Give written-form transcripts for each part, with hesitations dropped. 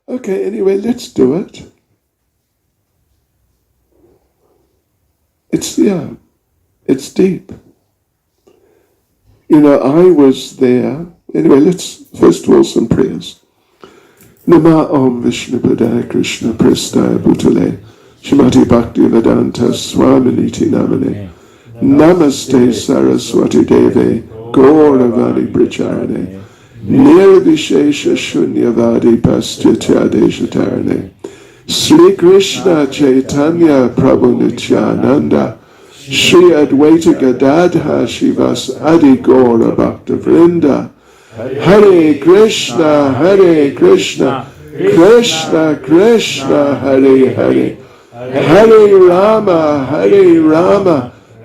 Okay, anyway, let's do it. It's deep. I was there. Anyway, let's first of all some prayers. Nama Om Vishnu Padaya Krishna Prestaya Bhutale Shrimati Bhakti Vedanta Swaminiti Namane Namaste Saraswati Deve Gauravani Pracharane Nirvishesha Shunyavadi Paschatya Deshatarane Sri Krishna Chaitanya Prabhu Nityananda Shri Advaita Gadadha Shivas Adi Gaura Bhakta Vrinda Hare Krishna, Krishna Krishna, Hare Hare, Hare Rama,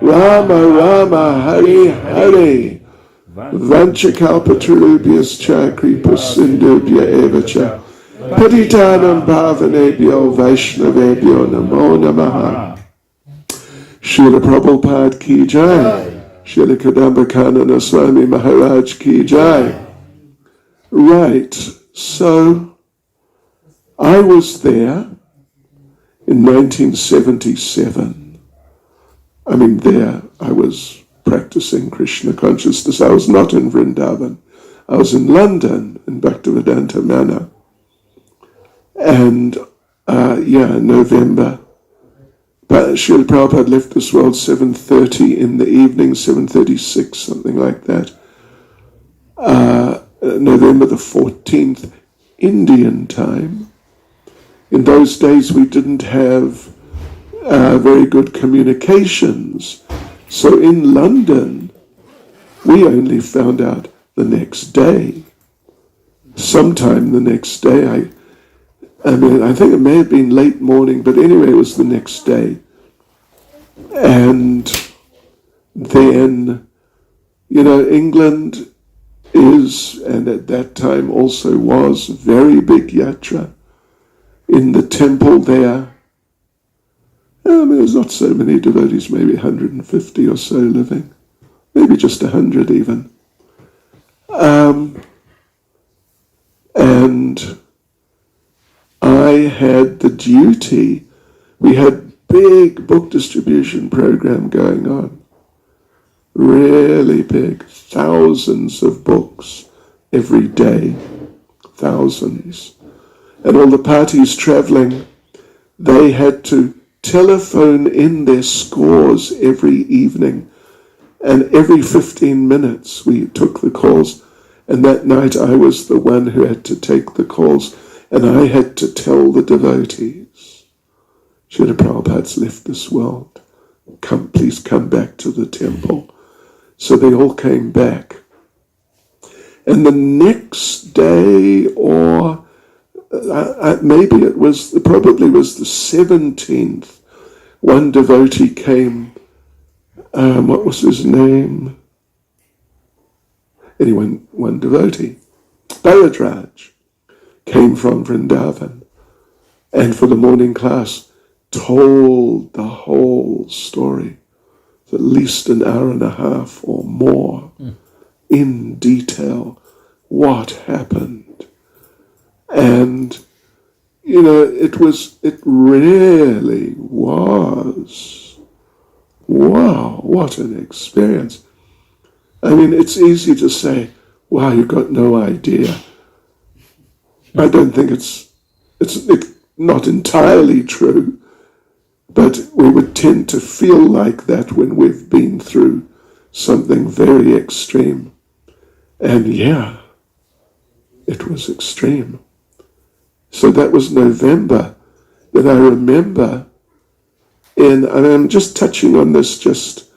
Rama Rama, Hare Hare. Vanchakalpatarubhyas cha kripa sindhubhya eva cha patitanam bhavanebhyo vaishnavebhyo namo namaha. Srila Prabhupada ki jai. Srila Kadamba Swami Maharaj ki jai. Right, so I was there in 1977. There I was practicing Krishna consciousness. I was not in Vrindavan. I was in London, in Bhaktivedanta Manor. And, November. But Srila Prabhupada left this world 7:30 in the evening, 7:36, something like that. November the 14th, Indian time. In those days we didn't have very good communications. So in London, we only found out the next day. Sometime the next day, I think it may have been late morning, but anyway, it was the next day. And then, England is, and at that time also was, very big yatra. In the temple there, there's not so many devotees, maybe 150 or so living, maybe just 100 even. And I had the duty, we had big book distribution program going on, really big, thousands of books every day, thousands. And all the parties traveling, they had to telephone in their scores every evening, and every 15 minutes we took the calls, and that night I was the one who had to take the calls, and I had to tell the devotees, Srila Prabhupada's left this world, please come back to the temple. So they all came back. And the next day, or probably was the 17th, one devotee came, what was his name? Anyway, one devotee, Bharadraj, came from Vrindavan, and for the morning class told the whole story, at least an hour and a half or more, in detail, what happened. And, it really was, wow, what an experience. It's easy to say, wow, you've got no idea. I don't think it's not entirely true, but we would tend to feel like that when we've been through something very extreme. And it was extreme. So that was November. Then I remember and I'm just touching on this just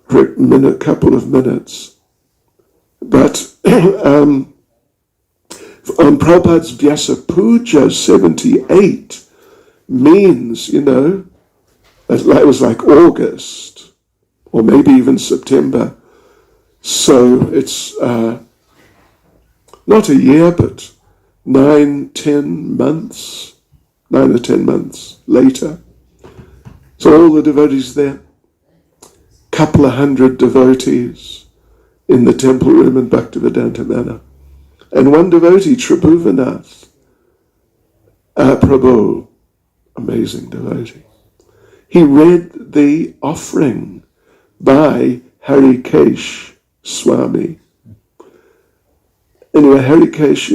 for a couple of minutes, but on Prabhupada's Vyasa Puja 78 means, it was like August, or maybe even September. So it's not a year, but 9 or 10 months later. So all the devotees there, couple of hundred devotees in the temple room in Bhaktivedanta Manor. And one devotee, Tribhuvanath, Prabhu, amazing devotee. He read the offering by Harikesh Swami. Anyway, Harikesh,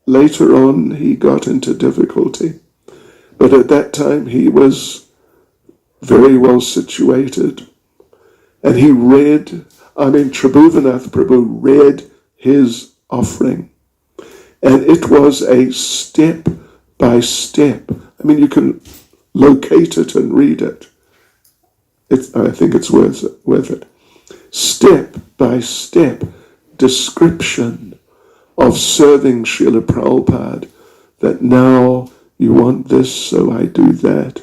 later on he got into difficulty. But at that time he was very well situated. And he read, Tribhuvanath Prabhu read his offering. And it was a step by step. You can locate it and read it. I think it's worth it. Step by step description of serving Srila Prabhupada, that now you want this, so I do that,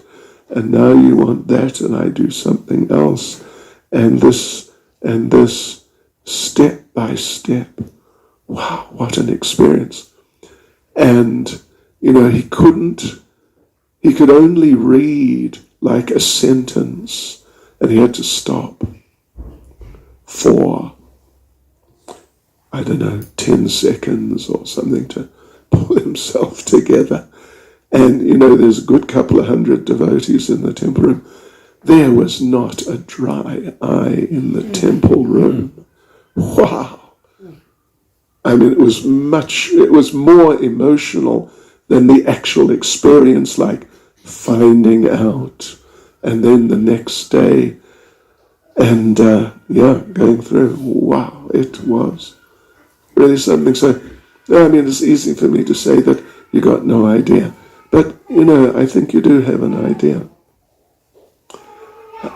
and now you want that, and I do something else, and this, step by step. Wow, what an experience. And, he could only read like a sentence, and he had to stop for, 10 seconds or something to pull himself together. And, there's a good couple of hundred devotees in the temple room. There was not a dry eye in the temple room. Wow. It was more emotional than the actual experience, like finding out, and then the next day, and going through. Wow, it was really something. So, it's easy for me to say that you got no idea. But, I think you do have an idea.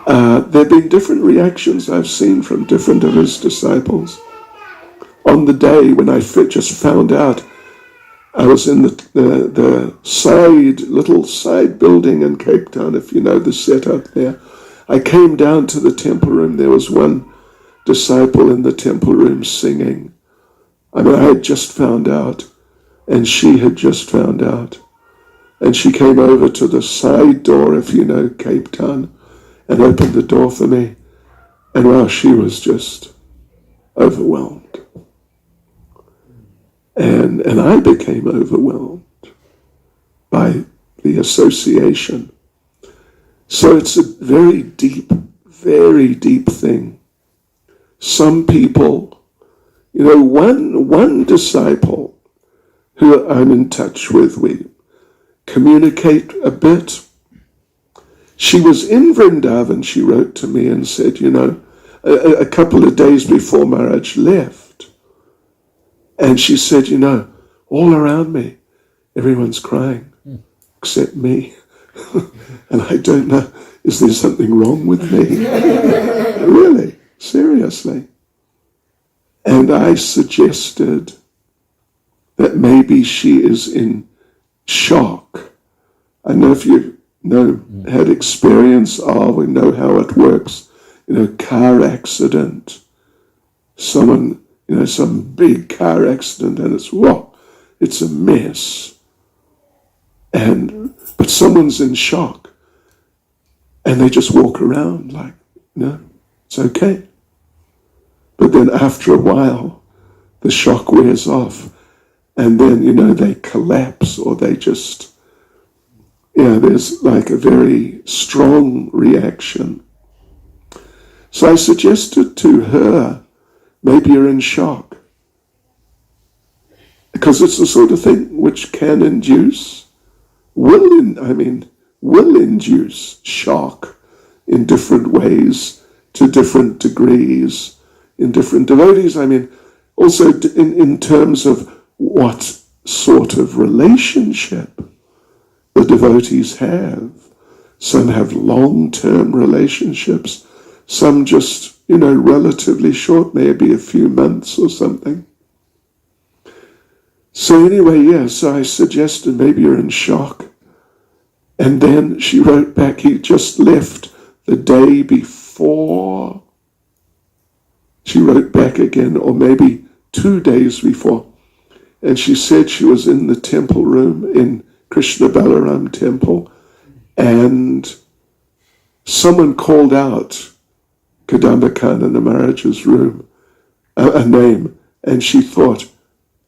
There have been different reactions I've seen from different of his disciples. On the day when I just found out, I was in the little side building in Cape Town, if you know the setup there. I came down to the temple room. There was one disciple in the temple room singing. I had just found out, and she had just found out. And she came over to the side door, if you know Cape Town, and opened the door for me. And wow, she was just overwhelmed. And I became overwhelmed by the association. So it's a very deep thing. Some people, one disciple who I'm in touch with, we communicate a bit. She was in Vrindavan, she wrote to me and said, a couple of days before Maharaj left, and she said, all around me, everyone's crying, except me. And I don't know, is there something wrong with me? Really, seriously. And I suggested that maybe she is in shock. I know if you had experience of, we know how it works, car accident, someone, some big car accident, and it's a mess. But someone's in shock, and they just walk around like, it's okay. But then after a while, the shock wears off, and then, they collapse, or they just, there's like a very strong reaction. So I suggested to her, maybe you're in shock. Because it's the sort of thing which can induce, will induce shock in different ways, to different degrees, in different devotees. Also in terms of what sort of relationship the devotees have. Some have long-term relationships, some just, relatively short, maybe a few months or something. So anyway, so I suggested maybe you're in shock. And then she wrote back, he just left the day before. She wrote back again, or maybe 2 days before. And she said she was in the temple room in Krishna Balaram temple, and someone called out Kadambakananda Maharaj's room, a name, and she thought,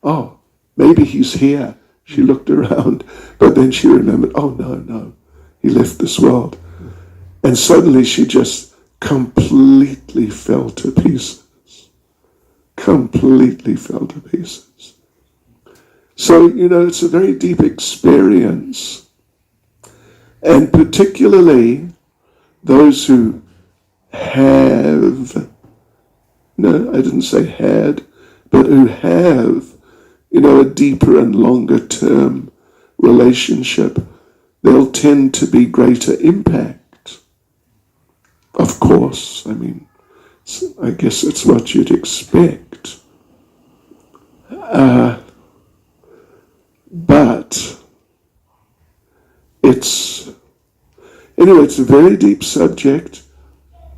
oh, maybe he's here. She looked around, But then she remembered, oh no, he left this world. And suddenly she just completely fell to pieces. Completely fell to pieces. So, it's a very deep experience. And particularly those who have, no, I didn't say had, but who have, a deeper and longer term relationship, they'll tend to be greater impact. Of course, I guess it's what you'd expect. But it's a very deep subject,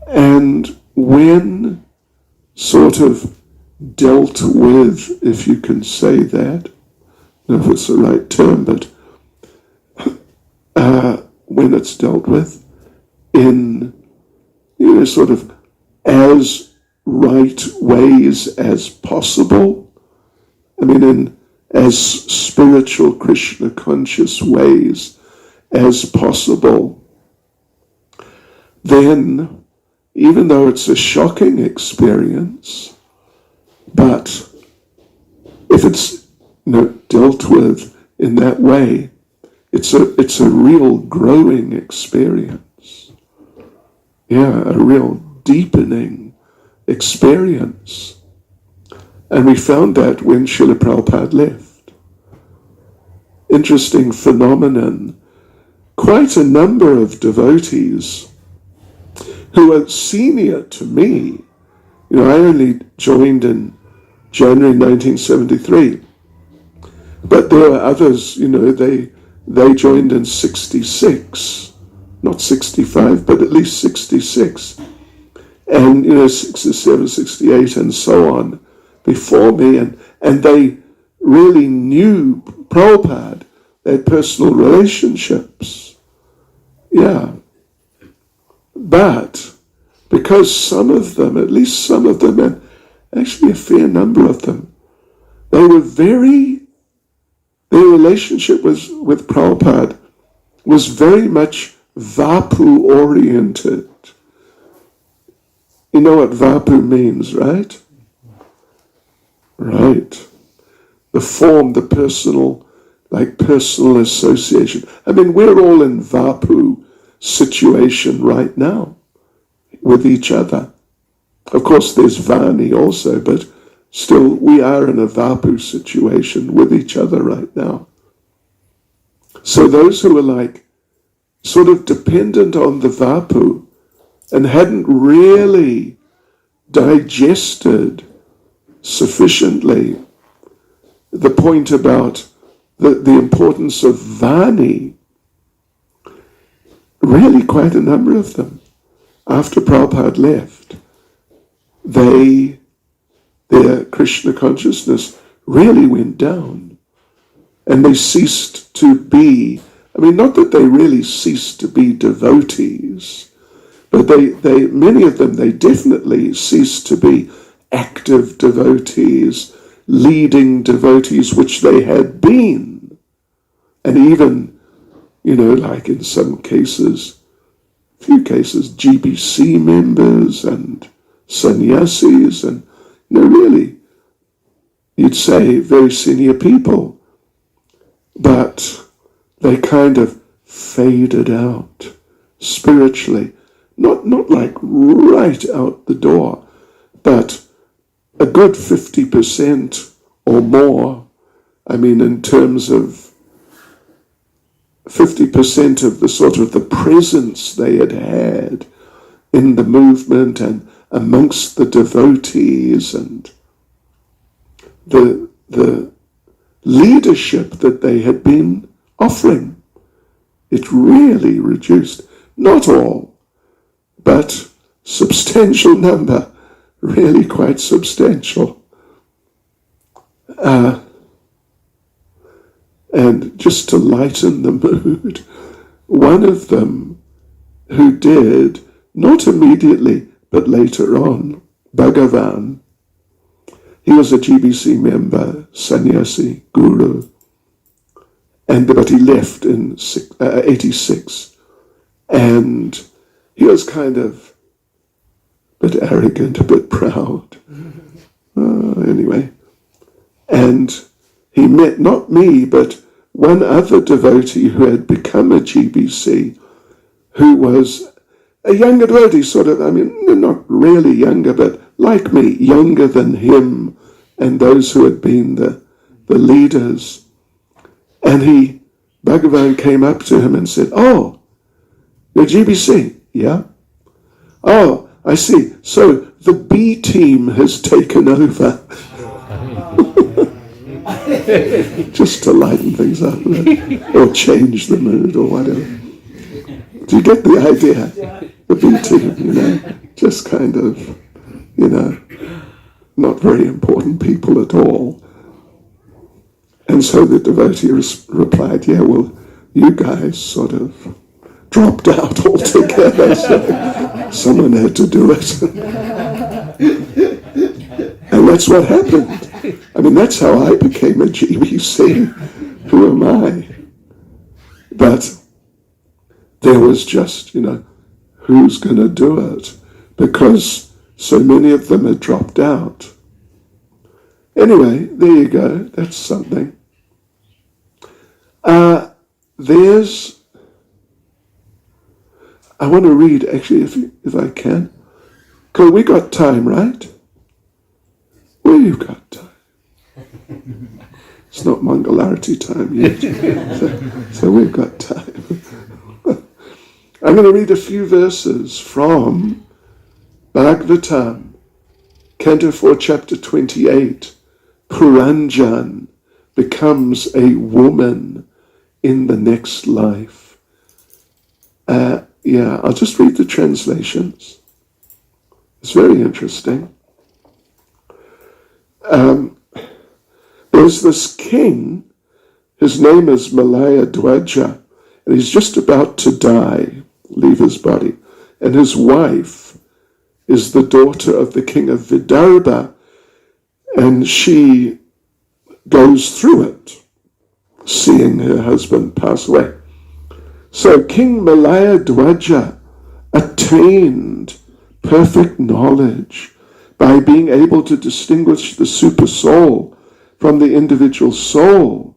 and when sort of dealt with, if you can say that, I don't know if it's the right term, but when it's dealt with in, sort of as right ways as possible, in as spiritual Krishna conscious ways as possible, then even though it's a shocking experience, but if it's dealt with in that way, it's a real growing experience. Yeah, a real deepening experience. And we found that when Srila Prabhupada left. Interesting phenomenon. Quite a number of devotees who are senior to me. I only joined in January 1973. But there are others, they joined in 66. Not 65, but at least 66. And, 67, 68, and so on before me. And they really knew Prabhupada. They had personal relationships. Yeah. But because some of them, at least some of them, and actually a fair number of them, they were their relationship with Prabhupada was very much Vapu-oriented. You know what Vapu means, right? Right. The form, the personal association. We're all in Vapu situation right now with each other. Of course, there's Vani also, but still we are in a Vapu situation with each other right now. So those who are sort of dependent on the Vapu and hadn't really digested sufficiently the point about the importance of Vani, really quite a number of them, after Prabhupada left, their Krishna consciousness really went down, and they ceased to be, not that they really ceased to be devotees, but many of them, they definitely ceased to be active devotees, leading devotees, which they had been. And even, in some cases, few cases, GBC members and sannyasis and, really, you'd say very senior people. But they kind of faded out spiritually. Not like right out the door, but a good 50% or more, in terms of 50% of the sort of the presence they had in the movement and amongst the devotees and the leadership that they had been offering. It really reduced. Not all, but substantial number, really quite substantial. And just to lighten the mood, one of them who did, not immediately, but later on, Bhagavan, he was a GBC member, sannyasi, guru, but he left in 86, and he was kind of a bit arrogant, a bit proud. Anyway, and he met not me, but one other devotee who had become a GBC, who was a younger devotee, sort of, not really younger, but like me, younger than him and those who had been the leaders. And Bhagavan came up to him and said, "Oh, you're GBC, yeah? Oh, I see. So the B team has taken over." Just to lighten things up, or change the mood, or whatever. Do you get the idea? The B team, just kind of, not very important people at all. And so the devotee replied, "Yeah, well, you guys sort of dropped out altogether, so someone had to do it." And that's what happened. That's how I became a GBC. Who am I? But there was just, who's going to do it? Because so many of them had dropped out. Anyway, there you go. That's something. I want to read, actually, if I can. Because we got time, right? We've got time. It's not Mangalarati time yet. So we've got time. I'm going to read a few verses from Bhagavatam, Canto 4, Chapter 28. Puranjan becomes a woman in the next life. I'll just read the translations. It's very interesting. There's this king, his name is Malaya Dwaja, and he's just about to die, leave his body. And his wife is the daughter of the king of Vidarbha, and she goes through it, seeing her husband pass away. So King Malaya Dwaja attained perfect knowledge by being able to distinguish the super soul from the individual soul.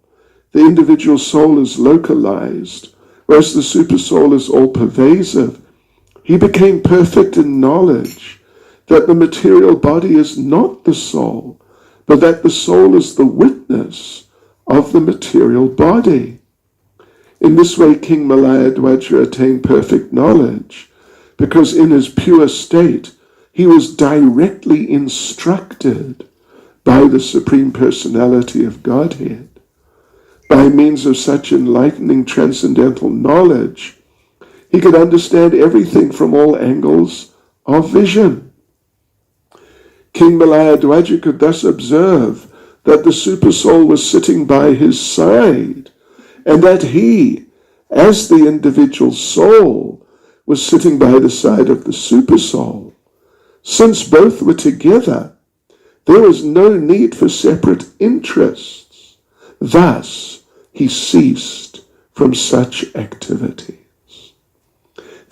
The individual soul is localized, whereas the super soul is all pervasive. He became perfect in knowledge that the material body is not the soul, but that the soul is the witness of the material body. In this way, King Malaya Dwaja attained perfect knowledge, because in his pure state, he was directly instructed by the Supreme Personality of Godhead. By means of such enlightening transcendental knowledge, he could understand everything from all angles of vision. King Malaya Dwaja could thus observe that the super soul was sitting by his side, and that he, as the individual soul, was sitting by the side of the super soul. Since both were together, there was no need for separate interests. Thus, he ceased from such activities.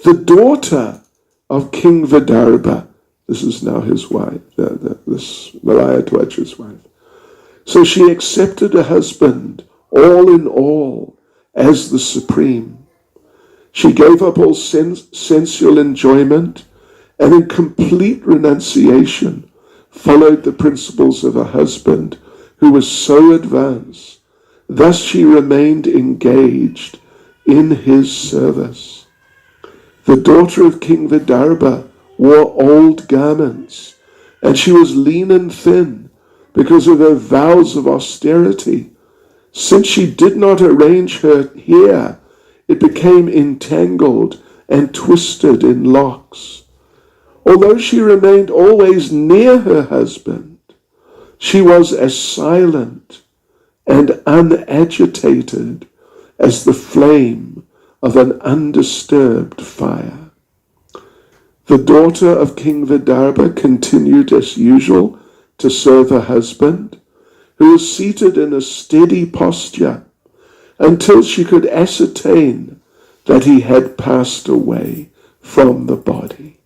The daughter of King Vidarbha, this is now his wife, this Malaya Dwaja's wife. So she accepted a husband, all in all, as the supreme. She gave up all sensual enjoyment, and in complete renunciation followed the principles of a husband who was so advanced. Thus she remained engaged in his service. The daughter of King Vidarbha wore old garments, and she was lean and thin because of her vows of austerity. Since she did not arrange her hair, it became entangled and twisted in locks. Although she remained always near her husband, she was as silent and unagitated as the flame of an undisturbed fire. The daughter of King Vidarbha continued as usual to serve her husband, who was seated in a steady posture, until she could ascertain that he had passed away from the body.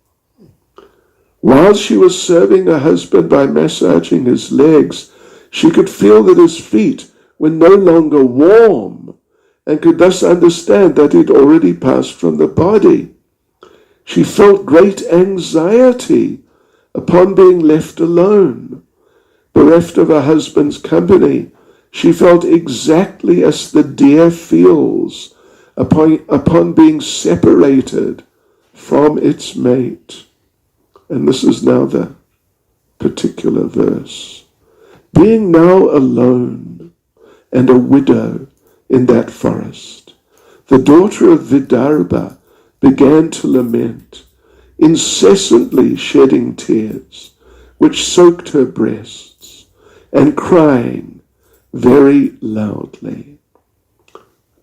While she was serving her husband by massaging his legs, she could feel that his feet were no longer warm and could thus understand that he'd already passed from the body. She felt great anxiety upon being left alone. Bereft of her husband's company, she felt exactly as the deer feels upon being separated from its mate. And this is now the particular verse. Being now alone and a widow in that forest, the daughter of Vidarbha began to lament, incessantly shedding tears, which soaked her breasts, and crying very loudly.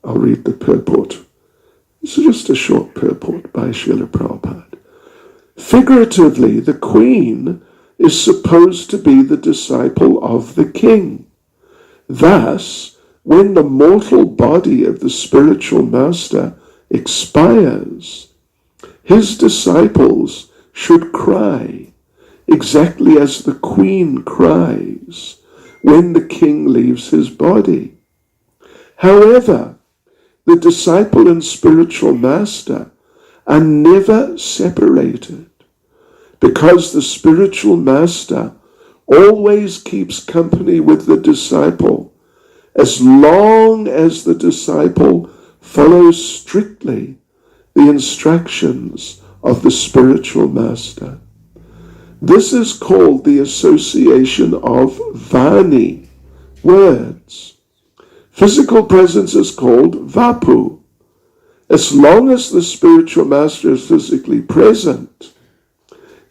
I'll read the purport. This is just a short purport by Srila Prabhupada. Figuratively, the queen is supposed to be the disciple of the king. Thus, when the mortal body of the spiritual master expires, his disciples should cry exactly as the queen cries when the king leaves his body. However, the disciple and spiritual master are never separated, because the spiritual master always keeps company with the disciple as long as the disciple follows strictly the instructions of the spiritual master. This is called the association of Vani, words. Physical presence is called Vapu. As long as the spiritual master is physically present,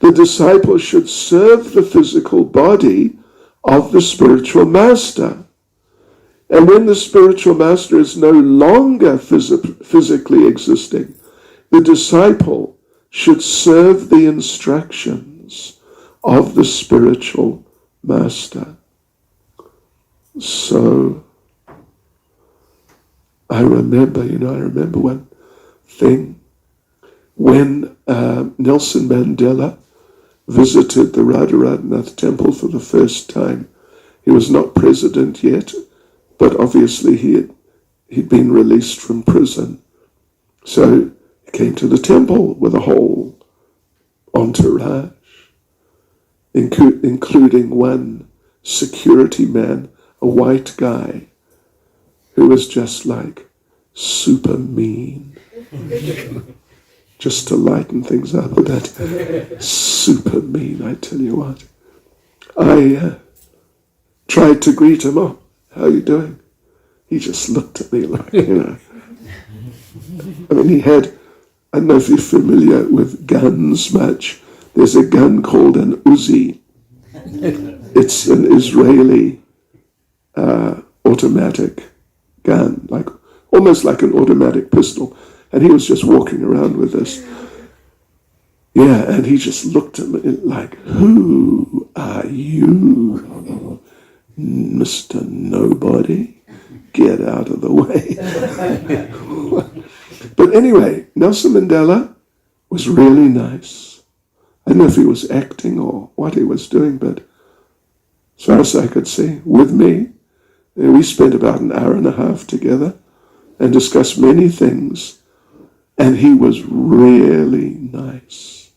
the disciple should serve the physical body of the spiritual master. And when the spiritual master is no longer physically existing, the disciple should serve the instructions of the spiritual master. So, I remember one thing. When Nelson Mandela visited the Radharadhanath temple for the first time, he was not president yet, but obviously he'd been released from prison. So he came to the temple with a whole entourage, including one security man, a white guy, who was just like super mean. Just to lighten things up a bit. Super mean, I tell you what. I tried to greet him. Oh, how are you doing? He just looked at me like, I mean, he had, I don't know if you're familiar with guns much. There's a gun called an Uzi. It's an Israeli automatic gun, almost like an automatic pistol. And he was just walking around with this. Yeah, and he just looked at me like, who are you, Mr. Nobody? Get out of the way. But anyway, Nelson Mandela was really nice. I don't know if he was acting or what he was doing, but as far as I could see, with me, we spent about an hour and a half together and discussed many things. And he was really nice.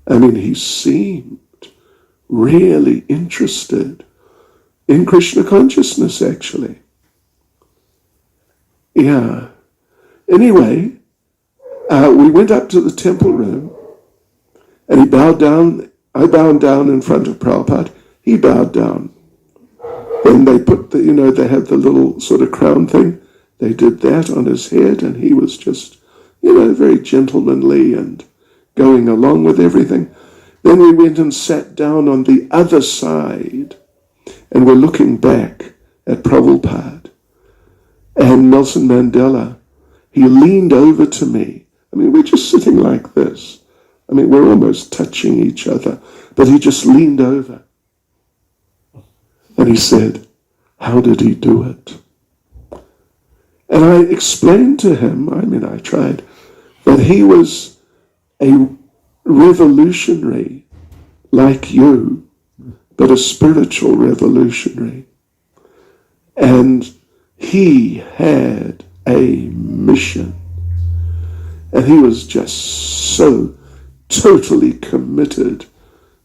I mean, he seemed really interested in Krishna consciousness, actually. Yeah. Anyway, we went up to the temple room, and he bowed down. I bowed down in front of Prabhupada. He bowed down. Then they put they had the little sort of crown thing. They did that on his head, and he was just, very gentlemanly and going along with everything. Then we went and sat down on the other side, and we're looking back at Prabhupada. And Nelson Mandela, he leaned over to me. I mean, we're just sitting like this. I mean, we're almost touching each other, but he just leaned over. And he said, how did he do it? And I explained to him, I tried, that he was a revolutionary like you, but a spiritual revolutionary. And he had a mission. And he was just so totally committed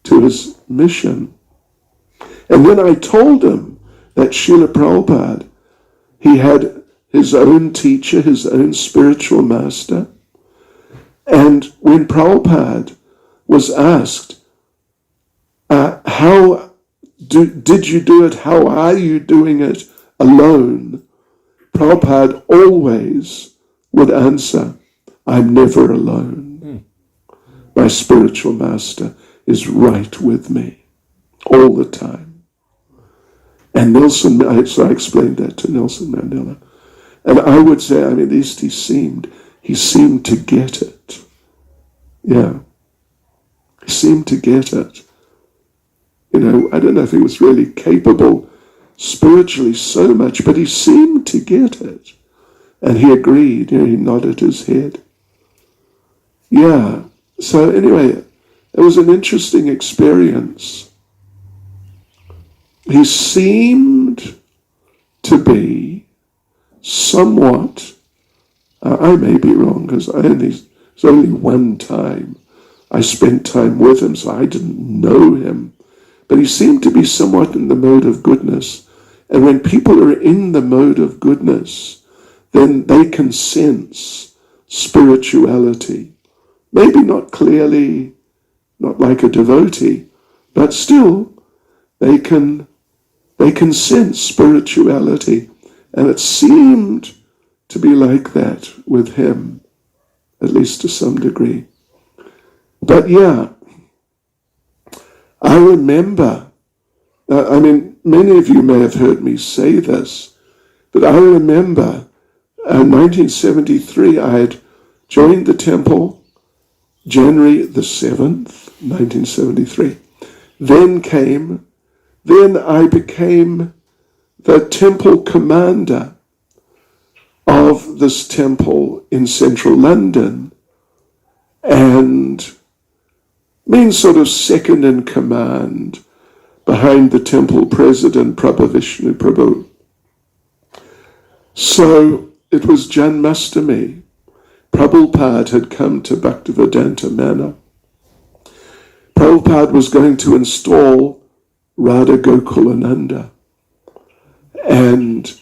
to his mission. And when I told him that Srila Prabhupada, he had his own teacher, his own spiritual master, and when Prabhupada was asked, how did you do it? How are you doing it alone? Prabhupada always would answer, I'm never alone. My spiritual master is right with me all the time. And so I explained that to Nelson Mandela. And I would say, at least he seemed to get it. Yeah. He seemed to get it. I don't know if he was really capable spiritually so much, but he seemed to get it. And he agreed, he nodded his head. Yeah. So anyway, it was an interesting experience. He seemed to be somewhat, I may be wrong, because it's only one time I spent time with him, so I didn't know him. But he seemed to be somewhat in the mode of goodness. And when people are in the mode of goodness, then they can sense spirituality. Maybe not clearly, not like a devotee, but still they can sense spirituality. And it seemed to be like that with him, at least to some degree. But yeah, I remember, many of you may have heard me say this, but I remember in 1973, I had joined the temple January the 7th, 1973. Then I became the temple commander of this temple in central London, and means sort of second in command behind the temple president, Prabhu Vishnu Prabhu. So it was Janmashtami. Prabhupada had come to Bhaktivedanta Manor. Prabhupada was going to install Radha Gokulananda. And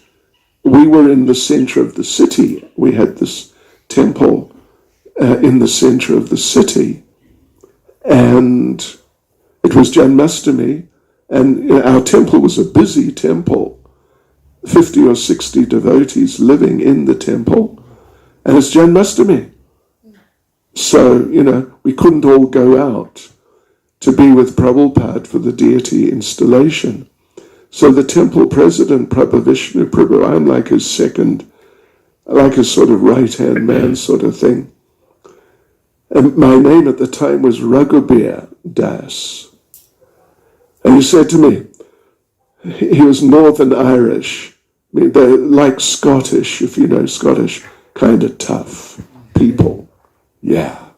we were in the center of the city. We had this temple in the center of the city. And it was Janmashtami, and our temple was a busy temple, 50 or 60 devotees living in the temple, and it's Janmashtami. So, we couldn't all go out to be with Prabhupada for the deity installation. So the temple president, Prabhu Vishnu Prabhu, I'm like his sort of right-hand man sort of thing. And my name at the time was Raghubir Das. And he said to me, he was Northern Irish. They're like Scottish, if you know Scottish, kind of tough people. Yeah.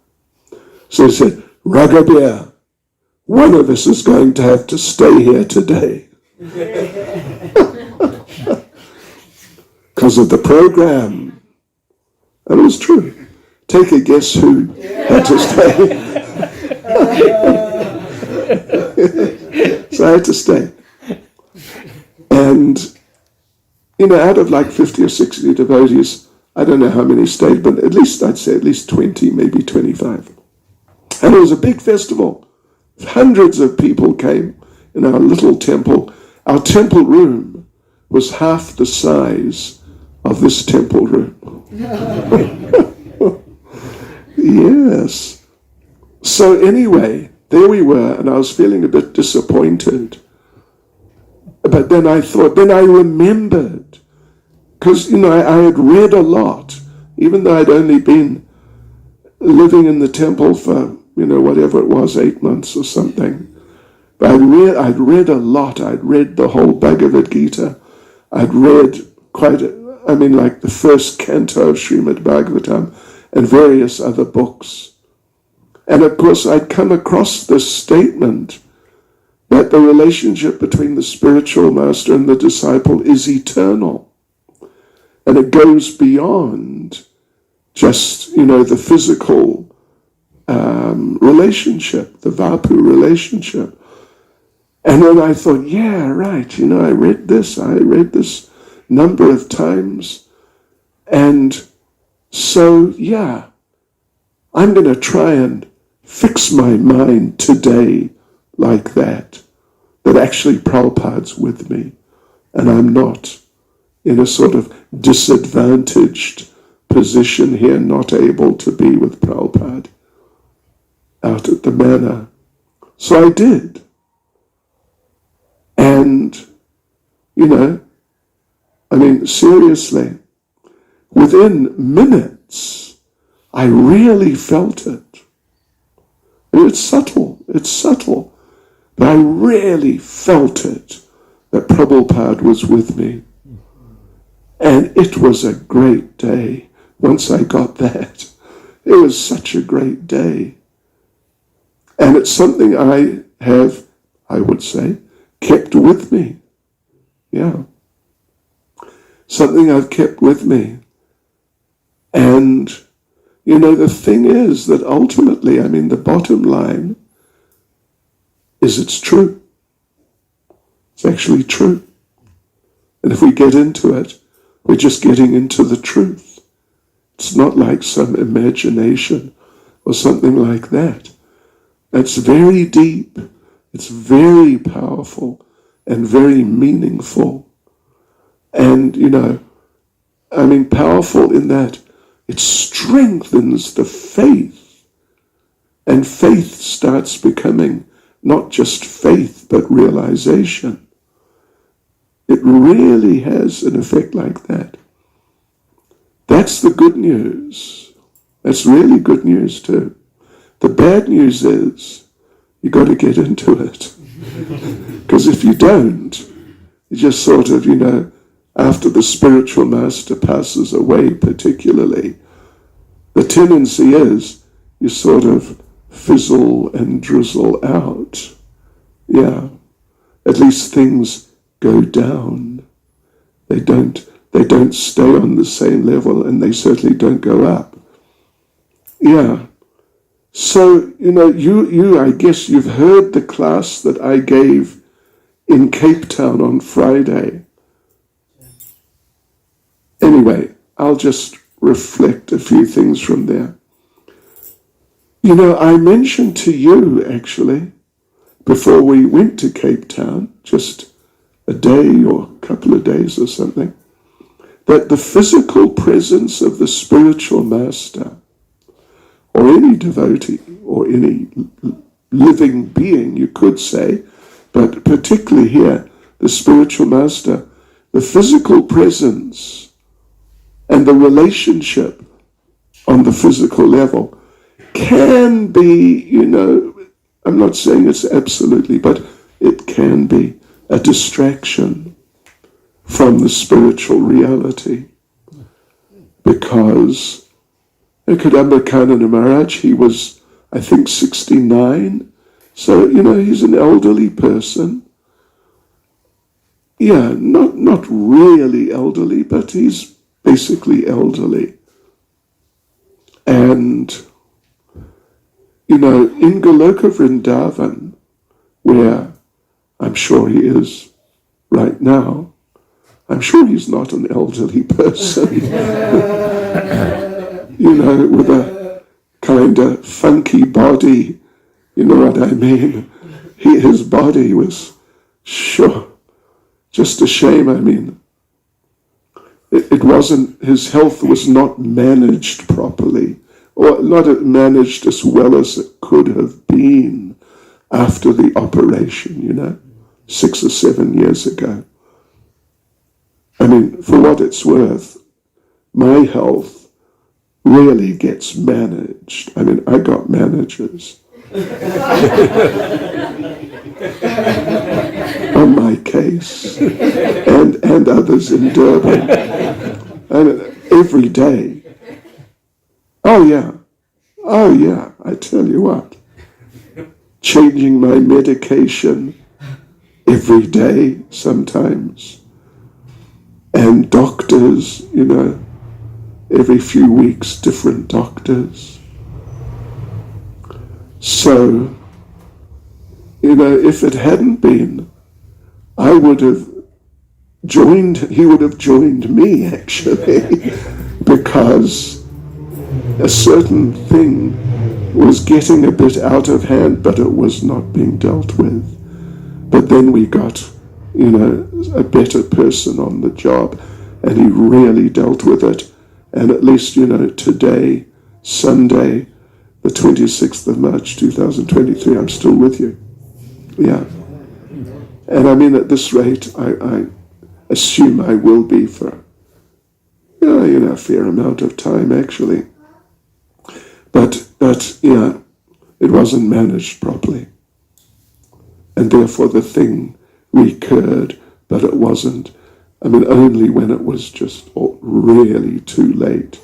So he said, Raghubir, one of us is going to have to stay here today. Because of the program. And it was true. Take a guess who had to stay. So I had to stay. And, out of like 50 or 60 devotees, I don't know how many stayed, but I'd say at least 20, maybe 25. And it was a big festival. Hundreds of people came in our little temple. Our temple room was half the size of this temple room. Yes. So anyway, there we were, and I was feeling a bit disappointed. But then I remembered, because, I had read a lot, even though I'd only been living in the temple for, whatever it was, 8 months or something. But I'd read a lot. I'd read the whole Bhagavad Gita. I'd read quite like the first canto of Srimad Bhagavatam and various other books. And of course, I'd come across this statement that the relationship between the spiritual master and the disciple is eternal. And it goes beyond just, the physical relationship, the Vapu relationship. And then I thought, yeah, right, I read this number of times. And so, yeah, I'm going to try and fix my mind today like that actually Prabhupada's with me, and I'm not in a sort of disadvantaged position here, not able to be with Prabhupada out at the manor. So I did. And, seriously, within minutes, I really felt it. And it's subtle, but I really felt it, that Prabhupada was with me. And it was a great day. Once I got that, it was such a great day. And it's something I have, I would say, kept with me. Yeah. Something I've kept with me. And, the thing is that ultimately, the bottom line is it's true. It's actually true. And if we get into it, we're just getting into the truth. It's not like some imagination or something like that. It's very deep. It's very powerful and very meaningful. And, powerful in that it strengthens the faith. And faith starts becoming not just faith, but realization. It really has an effect like that. That's the good news. That's really good news too. The bad news is you got to get into it. Because if you don't, you just sort of, after the spiritual master passes away particularly, the tendency is you sort of fizzle and drizzle out. Yeah. At least things go down. They don't stay on the same level, and they certainly don't go up. Yeah. So, I guess you've heard the class that I gave in Cape Town on Friday. Anyway, I'll just reflect a few things from there. I mentioned to you, actually, before we went to Cape Town, just a day or a couple of days or something, that the physical presence of the spiritual master, or any devotee, or any living being, you could say, but particularly here, the spiritual master, the physical presence and the relationship on the physical level can be, I'm not saying it's absolutely, but it can be a distraction from the spiritual reality. Because Kadamba Kanana Maharaj, he was, I think, 69. So, he's an elderly person. Yeah, not really elderly, but he's basically elderly. And, in Goloka Vrindavan, where I'm sure he is right now, I'm sure he's not an elderly person. With a kind of funky body, you know what I mean? His body was, sure, just a shame. It wasn't, his health was not managed properly, or not managed as well as it could have been after the operation, 6 or 7 years ago. For what it's worth, my health really gets managed. I got managers on my case, and others in Durban. And every day. Oh yeah, I tell you what. Changing my medication every day sometimes. And doctors, every few weeks, different doctors. So, if it hadn't been, he would have joined me actually, because a certain thing was getting a bit out of hand, but it was not being dealt with. But then we got, a better person on the job, and he really dealt with it. And at least, today, Sunday, the 26th of March, 2023, I'm still with you. Yeah. And I mean, at this rate, I assume I will be for, a fair amount of time, actually. But yeah, it wasn't managed properly. And therefore the thing recurred, but it wasn't. I mean, only when it was just really too late,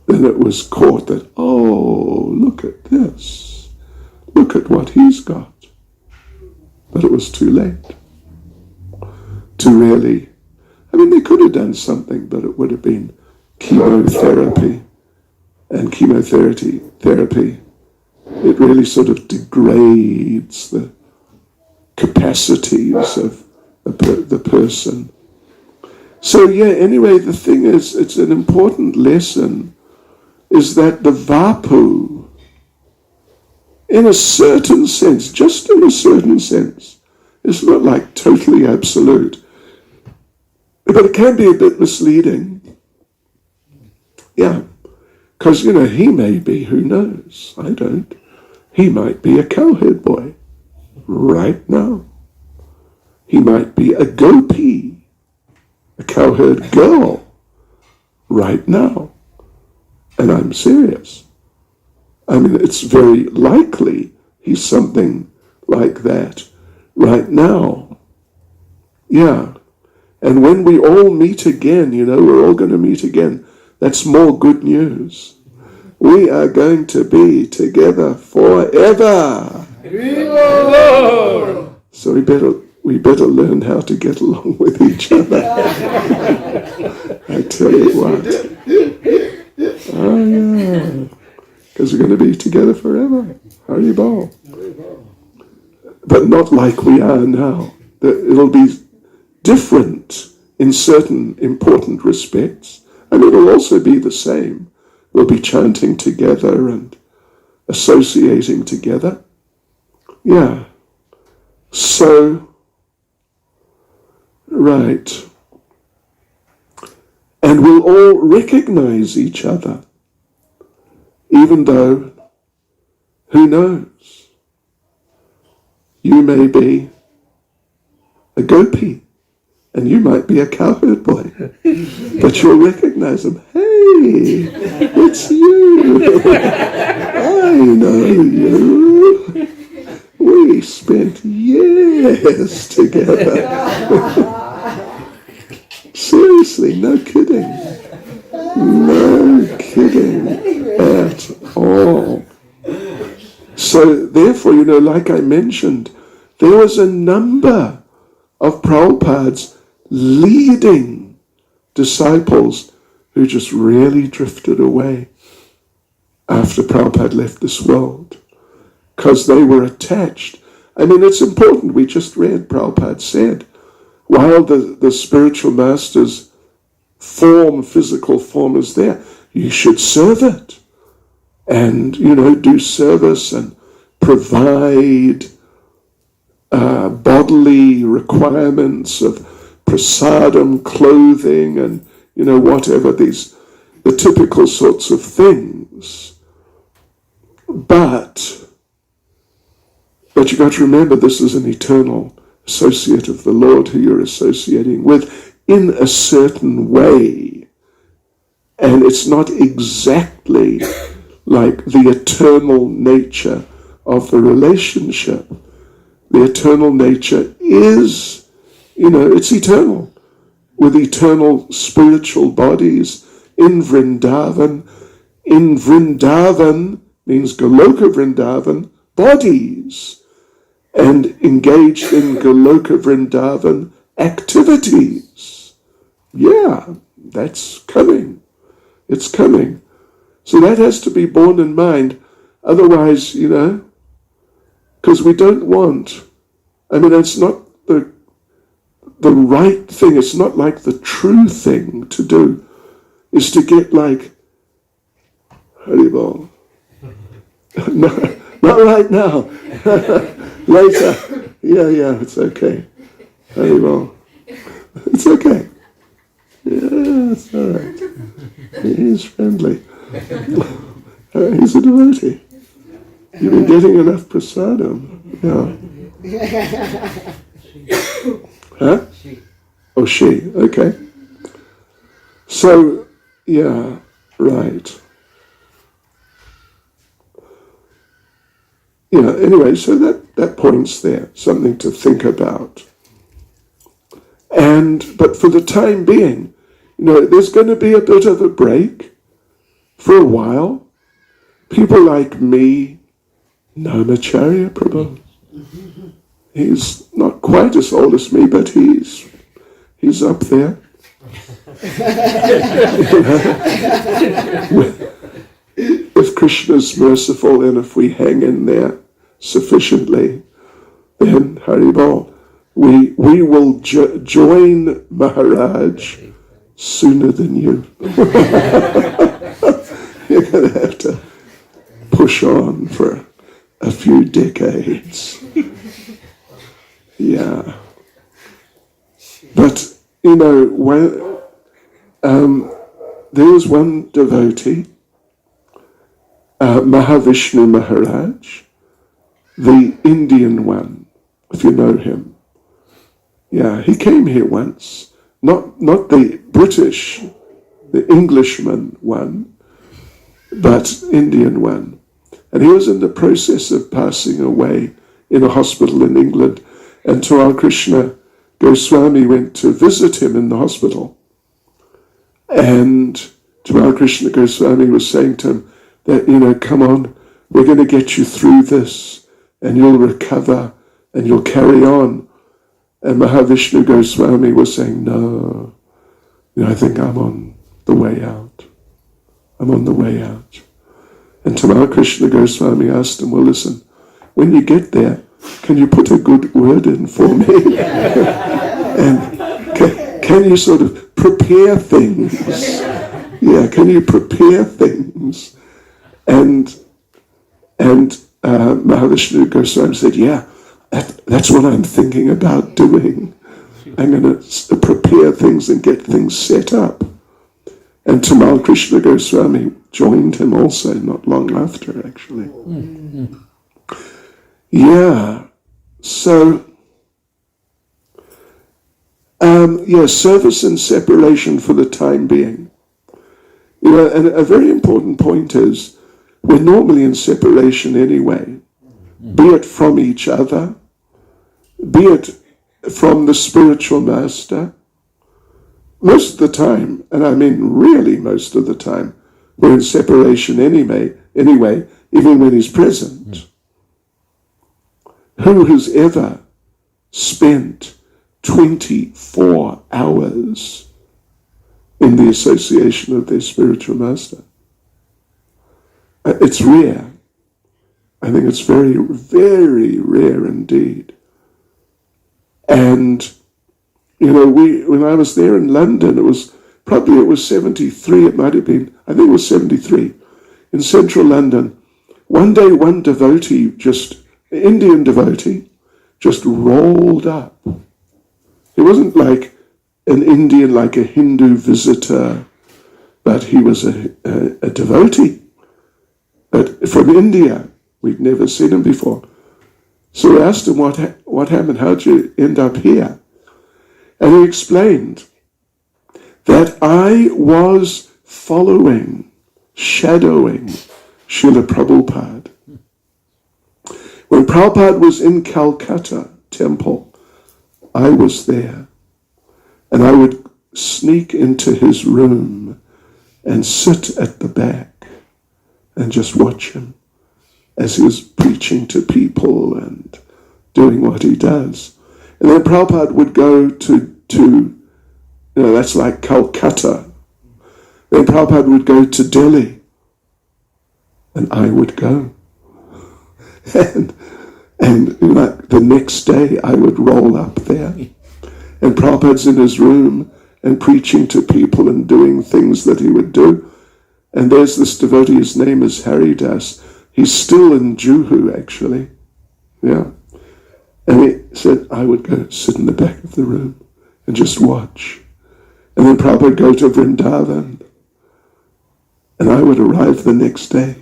then it was caught that, oh, look at this. Look at what he's got. But it was too late to really, they could have done something, but it would have been chemotherapy. And chemotherapy, it really sort of degrades the capacities of the person. So yeah, anyway, the thing is, it's an important lesson, is that the vapu, in a certain sense, just in a certain sense, it's not like totally absolute, but it can be a bit misleading. Yeah, because, he may be, who knows, I don't, he might be a cowherd boy right now. He might be a gopi, a cowherd girl, right now. And I'm serious. It's very likely he's something like that right now. Yeah. And when we all meet again, we're all going to meet again. That's more good news. We are going to be together forever. So we better learn how to get along with each other. I tell you what. Oh yeah. Because we're going to be together forever. Haribol. But not like we are now. It'll be different in certain important respects. And it'll also be the same. We'll be chanting together and associating together. Yeah. So, right. And we'll all recognize each other, even though, who knows, you may be a gopi, and you might be a cowherd boy, but you'll recognize him. Hey, it's you. I know you. We spent years together. Seriously, no kidding. No kidding at all. So therefore, like I mentioned, there was a number of Prabhupada's leading disciples who just really drifted away after Prabhupada left this world, because they were attached. It's important. We just read, Prabhupada said, while the spiritual master's physical form is there, you should serve it. And, do service and provide bodily requirements of prasadam, clothing, and, whatever the typical sorts of things. But you got to remember, this is an eternal associate of the Lord who you're associating with in a certain way. And it's not exactly like the eternal nature of the relationship. The eternal nature is, it's eternal, with eternal spiritual bodies in Vrindavan. In Vrindavan means Goloka Vrindavan, bodies, and engaged in Goloka Vrindavan activities. Yeah, that's coming. It's coming. So that has to be borne in mind. Otherwise, because we don't want, it's not the right thing, it's not like the true thing to do, is to get like, Haribol. No, not right now. Later. Yeah, it's okay. Haribol. It's okay. Yeah, it's all right. He's friendly. He's a devotee. You've been getting enough prasadam. Yeah. Huh? Oh, she. Okay. So, yeah, right. Yeah, anyway, so that point's there, something to think about. But for the time being, there's going to be a bit of a break for a while. People like me, Namacharya Prabhu, he's not quite as old as me, but he's up there. If Krishna's merciful and if we hang in there sufficiently, then Haribol, we will join Maharaj sooner than you. You're going to have to push on for a few decades. Yeah. But, when, there was one devotee, Mahavishnu Maharaj, the Indian one, if you know him. Yeah, he came here once, not the British, the Englishman one, but Indian one. And he was in the process of passing away in a hospital in England, and Taral Krishna Goswami went to visit him in the hospital. And Taral Krishna Goswami was saying to him that, come on, we're going to get you through this, and you'll recover, and you'll carry on. And Mahavishnu Goswami was saying, no, I think I'm on the way out. I'm on the way out. And Tamal Krishna Goswami asked him, well, listen, when you get there, can you put a good word in for me? And can you sort of prepare things? Yeah, can you prepare things? And Mahavishnu Goswami said, yeah, that's what I'm thinking about doing. I'm going to prepare things and get things set up. And Tamal Krishna Goswami joined him also, not long after, actually. Mm-hmm. Yeah, so, service and separation for the time being. And a very important point is, we're normally in separation anyway, be it from each other, be it from the spiritual master. Most of the time, and I mean really most of the time, we're in separation anyway, even when he's present. Who has ever spent 24 hours in the association of their spiritual master? It's rare. I think it's very, very rare indeed. And, when I was there in London, it was 73, it might have been, I think it was 73, in central London. One day, one devotee, an Indian devotee, just rolled up. He wasn't like an Indian, like a Hindu visitor, but he was a devotee. But from India, we'd never seen him before. So we asked him what happened, how'd you end up here? And he explained that I was shadowing Srila Prabhupada. When Prabhupada was in Calcutta temple, I was there. And I would sneak into his room and sit at the back and just watch him as he was preaching to people and doing what he does. And then Prabhupada would go to that's like Calcutta. Then Prabhupada would go to Delhi, and I would go. And the next day I would roll up there. And Prabhupada's in his room and preaching to people and doing things that he would do. And there's this devotee, his name is Haridas. He's still in Juhu, actually. Yeah. And he said, I would go sit in the back of the room and just watch. And then Prabhupada would go to Vrindavan. And I would arrive the next day.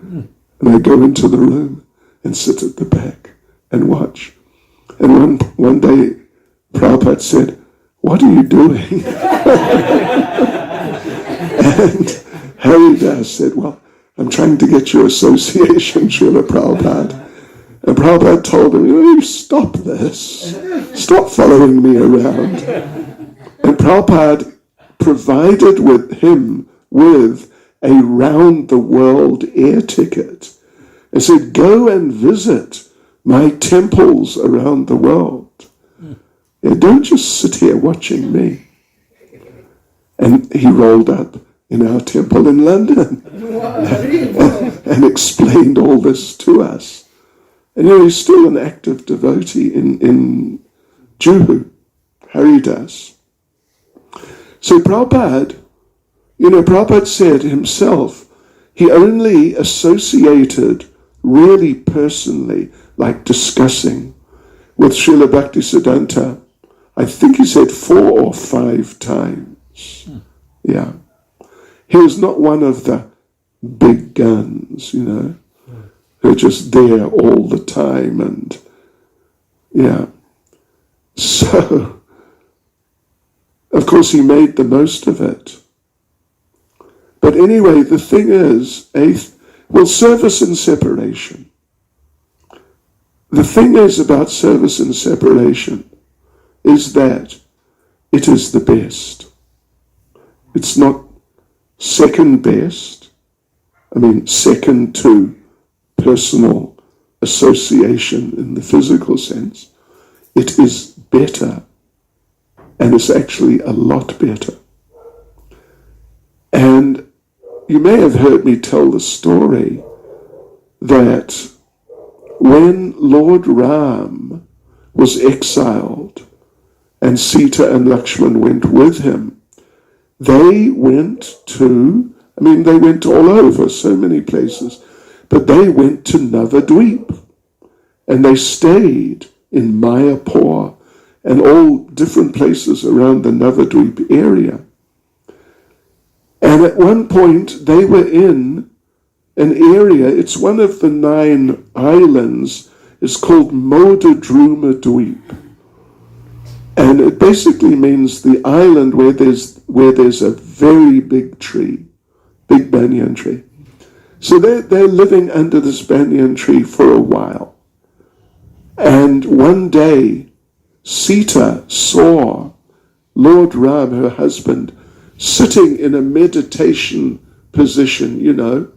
And I'd go into the room and sit at the back and watch. And one day, Prabhupada said, what are you doing? And Haridas said, well, I'm trying to get your association, Srila Prabhupada. And Prabhupada told him, you stop this. Stop following me around. And Prabhupada provided him with a round-the-world air ticket and said, go and visit my temples around the world. Yeah, don't just sit here watching me. And he rolled up in our temple in London and explained all this to us. And he's still an active devotee in Juhu, Haridas. So Prabhupada said himself, he only associated really personally, like discussing with Srila Bhaktisiddhanta, I think he said 4 or 5 times. Yeah. He was not one of the big guns, who are just there all the time. And yeah. So, of course, he made the most of it. But anyway, the thing is, service and separation. The thing is about service and separation is that it is the best. It's not second best. Second to personal association in the physical sense. It is better, and it's actually a lot better. And you may have heard me tell the story that when Lord Ram was exiled and Sita and Lakshman went with him, they went they went all over, so many places, but they went to Navadweep and they stayed in Mayapur and all different places around the Navadweep area. And at one point they were in an area, it's one of the 9 islands, it's called Modadruma Dweep. And it basically means the island where there's a very big tree, big banyan tree. So they're living under this banyan tree for a while. And one day, Sita saw Lord Ram, her husband, sitting in a meditation position,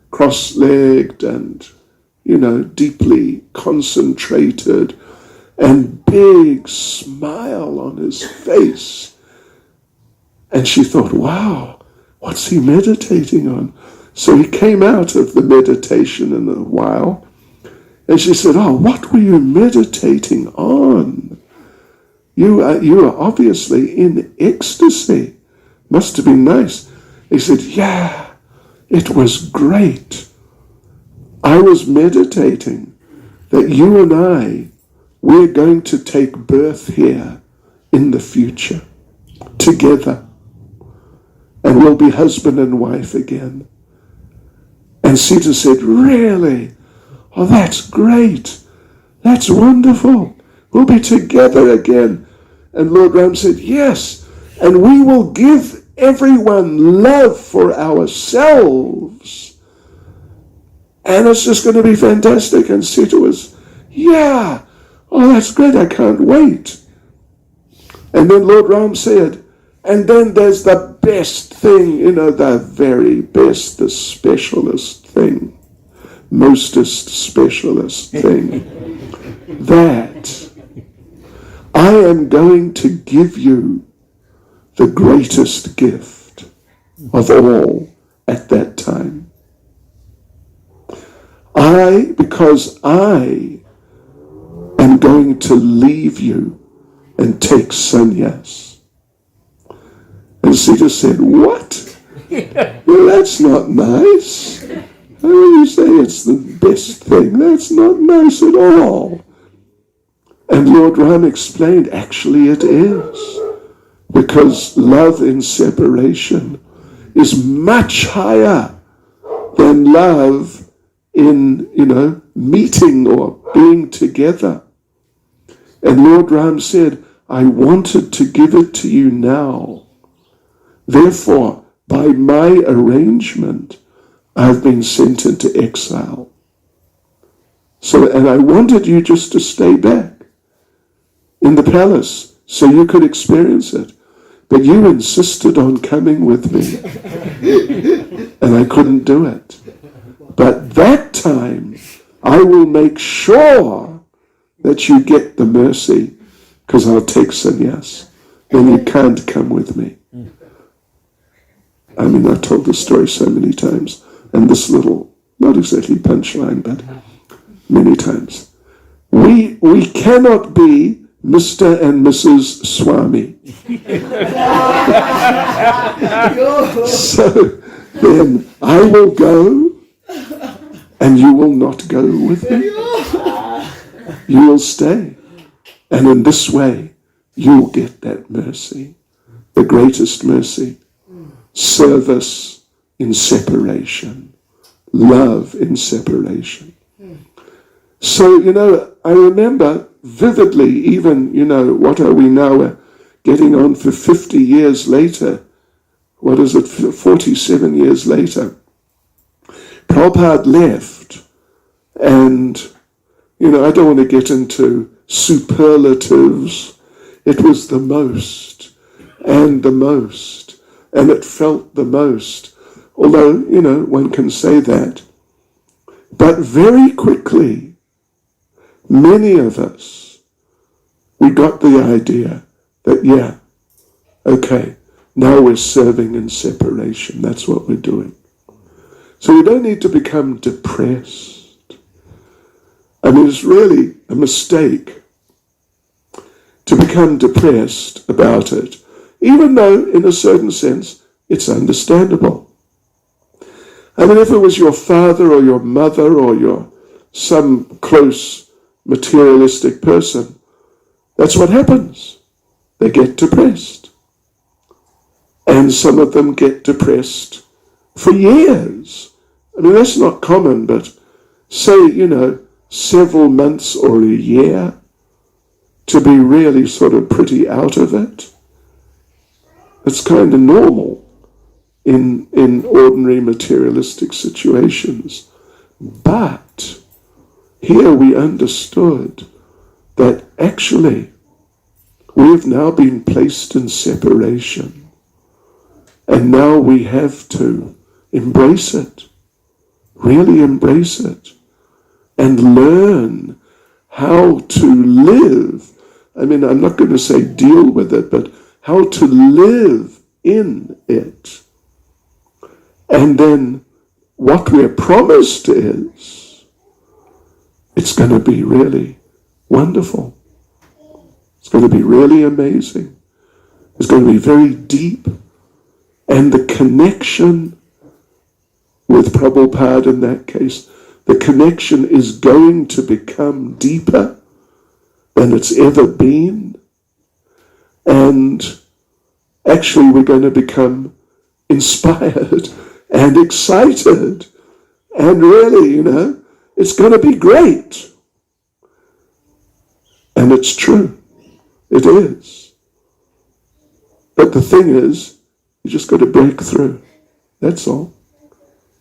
cross-legged and, deeply concentrated, and big smile on his face. And she thought, wow, what's he meditating on? So he came out of the meditation in a while, and she said, oh, what were you meditating on? You are obviously in ecstasy. Must have been nice. He said, yeah, it was great. I was meditating that you and I, we're going to take birth here in the future together. And we'll be husband and wife again. And Sita said, really? Oh, that's great. That's wonderful. We'll be together again. And Lord Ram said, yes, and we will give everyone love for ourselves. And it's just going to be fantastic. And Sita was, yeah, oh, that's great, I can't wait. And then Lord Ram said, And then there's the best thing, the very best, the specialist thing, mostest specialist thing, that I am going to give you the greatest gift of all at that time. Because I am going to leave you and take sannyas. And Sita said, what? Well, that's not nice. How do you say it's the best thing? That's not nice at all. And Lord Ram explained, actually it is. Because love in separation is much higher than love in, meeting or being together. And Lord Ram said, I wanted to give it to you now. Therefore, by my arrangement, I've been sent into exile. And I wanted you just to stay back in the palace so you could experience it. But you insisted on coming with me. And I couldn't do it. But that time, I will make sure that you get the mercy, because I'll take sannyas. Then you can't come with me. I mean, I've told this story so many times. And this little, not exactly punchline, but many times. We cannot be Mr. and Mrs. Swami. So then I will go and you will not go with me. You will stay. And in this way, you will get that mercy, the greatest mercy. Service in separation. Love in separation. So, I remember vividly, even, what are we now getting on for 50 years later? What is it, 47 years later? Prabhupada left, and, I don't want to get into superlatives. It was the most, and the most, and it felt the most. Although, one can say that. But very quickly, many of us, we got the idea that, okay, now we're serving in separation. That's what we're doing. So we don't need to become depressed. I mean, it's really a mistake to become depressed about it, even though, in a certain sense, it's understandable. I mean, if it was your father or your mother or some close materialistic person, that's what happens. They get depressed. And some of them get depressed for years. I mean, that's not common, but say, several months or a year to be really sort of pretty out of it. It's kind of normal in ordinary materialistic situations. But here we understood that actually we have now been placed in separation, and now we have to embrace it, really embrace it, and learn how to live. I mean, I'm not going to say deal with it, but how to live in it. And then what we're promised is, it's going to be really wonderful. It's going to be really amazing. It's going to be very deep. And the connection with Prabhupada in that case, the connection is going to become deeper than it's ever been. And actually we're going to become inspired and excited. And really, it's going to be great. And it's true. It is. But the thing is, you just got to break through. That's all.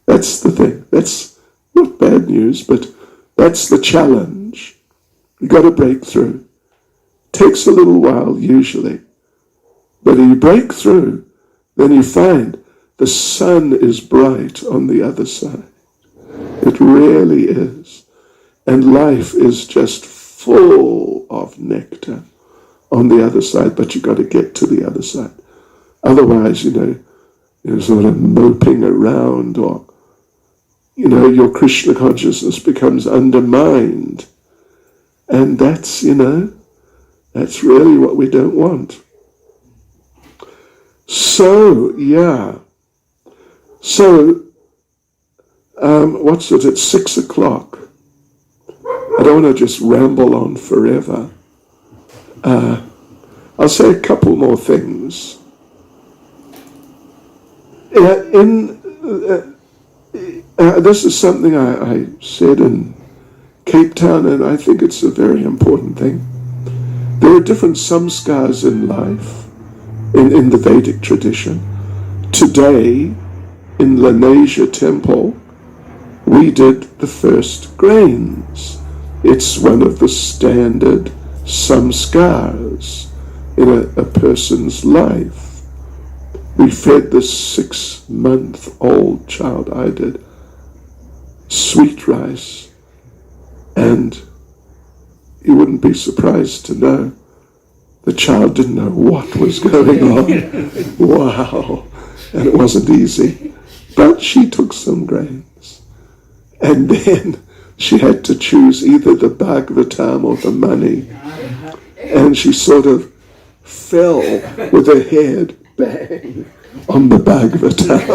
That's the thing. That's not bad news, but that's the challenge. You got to break through. Takes a little while, usually. But you break through, then you find the sun is bright on the other side. It really is. And life is just full of nectar on the other side, but you've got to get to the other side. Otherwise, you're sort of moping around, or, your Krishna consciousness becomes undermined. And that's really what we don't want. So, yeah. So, what's it? It's 6 o'clock. I don't want to just ramble on forever. I'll say a couple more things. This is something I said in Cape Town, and I think it's a very important thing. There are different samskars in life, in the Vedic tradition. Today, in Lanesia Temple, we did the first grains. It's one of the standard samskars in a person's life. We fed the 6-month-old child, I did, sweet rice, and you wouldn't be surprised to know the child didn't know what was going on. Wow. And it wasn't easy. But she took some grains. And then she had to choose either the Bhagavatam or the money. And she sort of fell with her head bang on the Bhagavatam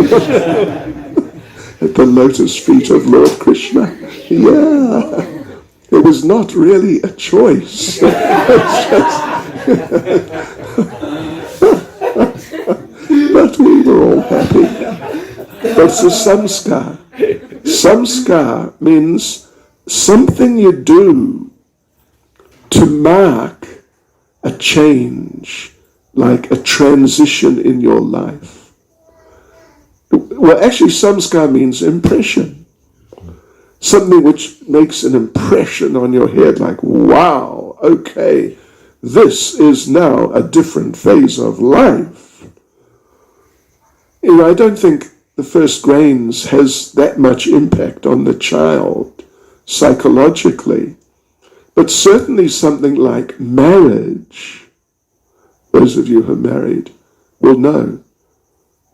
at the lotus feet of Lord Krishna. Yeah. It was not really a choice. But we were all happy. That's a samskar. Samskar means something you do to mark a change, like a transition in your life. Well, actually, samskar means impression. Something which makes an impression on your head, like, wow, okay, this is now a different phase of life. I don't think the first grains has that much impact on the child psychologically, but certainly something like marriage, those of you who are married will know,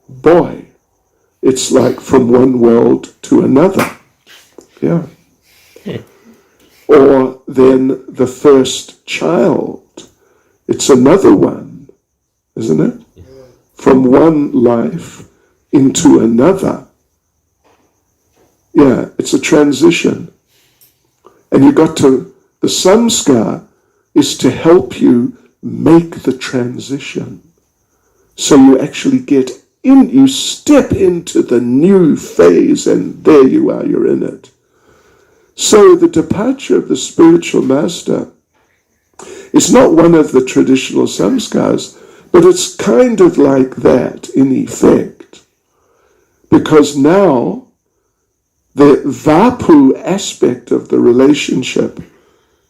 boy, it's like from one world to another. Yeah. Or then the first child, it's another one, isn't it? Yeah. From one life into another. Yeah, it's a transition. And the samskar is to help you make the transition. So you actually you step into the new phase, and there you are, you're in it. So the departure of the spiritual master is not one of the traditional samskars, but it's kind of like that in effect. Because now the vapu aspect of the relationship,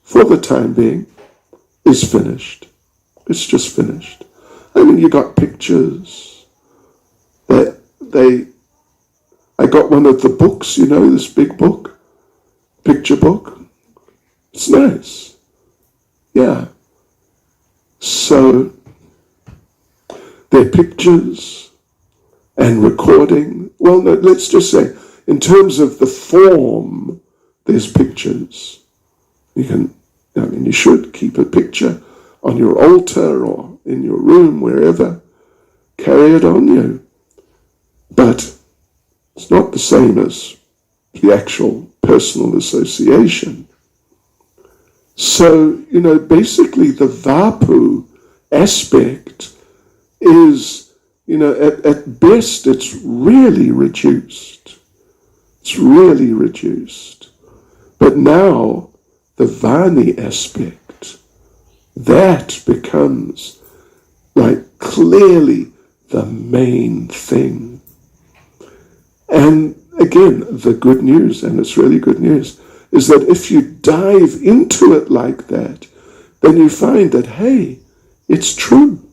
for the time being, is finished. It's just finished. I mean, you got pictures. I got one of the books, this big book. Picture book. It's nice. Yeah. So there are pictures and recording. Well, no, let's just say, in terms of the form, there's pictures. You should keep a picture on your altar or in your room, wherever. Carry it on you. But it's not the same as the actual personal association. So, basically the vapu aspect is, at best it's really reduced. It's really reduced. But now the vani aspect, that becomes like clearly the main thing. And again, the good news, and it's really good news, is that if you dive into it like that, then you find that, hey, it's true.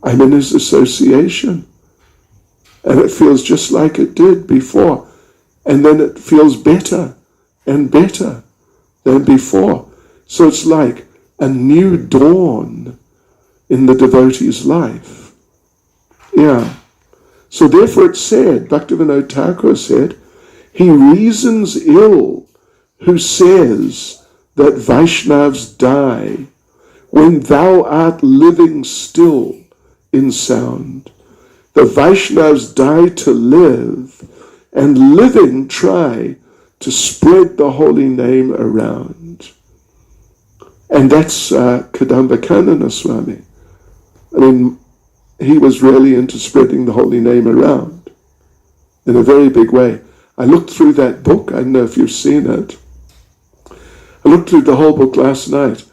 I'm in his association. And it feels just like it did before. And then it feels better and better than before. So it's like a new dawn in the devotee's life. Yeah. So therefore it said, Bhaktivinoda Thakur said, he reasons ill who says that Vaishnavas die when thou art living still in sound. The Vaishnavas die to live, and living try to spread the holy name around. And that's Kadamba Kanana Swami. I mean, he was really into spreading the holy name around in a very big way. I looked through that book. I don't know if you've seen it. I looked through the whole book last night,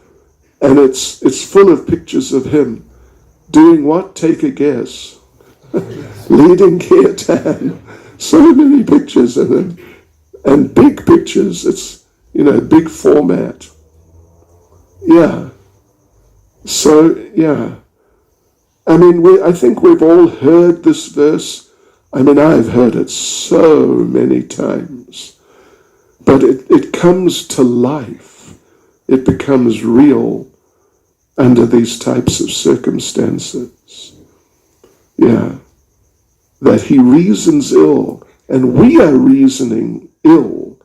and it's full of pictures of him doing what? Take a guess. Leading kirtan. So many pictures of him, and big pictures. It's, big format. Yeah. So, yeah. I mean, I think we've all heard this verse. I mean, I've heard it so many times. But it comes to life. It becomes real under these types of circumstances. Yeah. That he reasons ill, and we are reasoning ill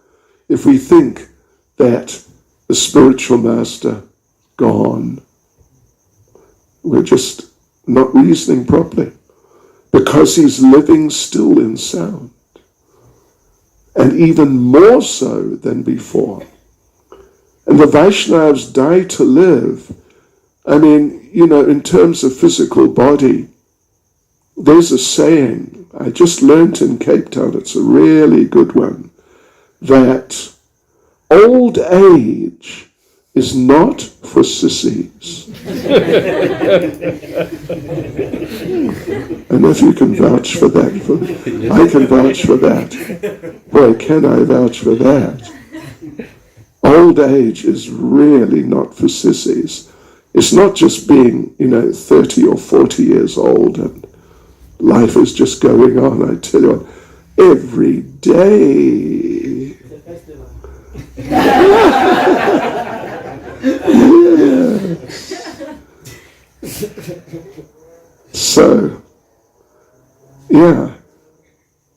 if we think that the spiritual master gone. We're just not reasoning properly, because he's living still in sound, and even more so than before. And the Vaishnavas die to live. I mean, in terms of physical body, there's a saying I just learnt in Cape Town, it's a really good one, that old age is not for sissies. I don't know if you can vouch for that. I can vouch for that. Boy, can I vouch for that. Old age is really not for sissies. It's not just being, 30 or 40 years old and life is just going on. I tell you what, every day. Yes. So, yeah.